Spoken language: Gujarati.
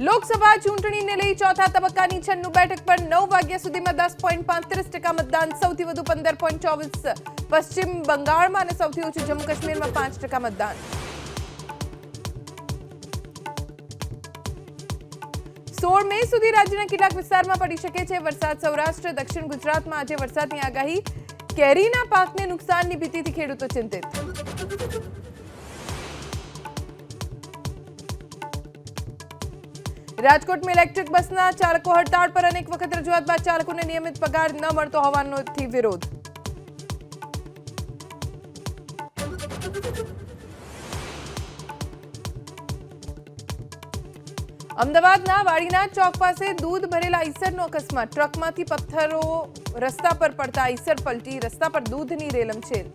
લોકસભા ચૂંટણીને લઈ ચોથા તબક્કાની 96 બેઠક પર 9 વાગ્યા સુધીમાં 10.35% મતદાન, સૌથી વધુ 15.24 પશ્ચિમ બંગાળમાં અને સૌથી ઓછું જમ્મુ કાશ્મીરમાં 5% મતદાન. 16 મે સુધી રાજ્યના કેટલાક વિસ્તારમાં પડી શકે છે વરસાદ. સૌરાષ્ટ્ર, દક્ષિણ ગુજરાતમાં આજે વરસાદની આગાહી. કેરીના પાકને નુકસાનની ભીતિથી ખેડૂતો ચિંતિત. રાજકોટમાં ઇલેક્ટ્રિક બસના ચાલકો હડતાળ પર, અનેક વખત રજૂઆત બાદ ચાલકોને નિયમિત પગાર ન મળતો હોવાનો વિરોધ. અમદાવાદના વાડીનાથ ચોક પાસે દૂધ ભરેલા આઈસરનો અકસ્માત. ટ્રકમાંથી પથ્થરો રસ્તા પર પડતા આઈસર પલટી, રસ્તા પર દૂધની રેલમછેલ.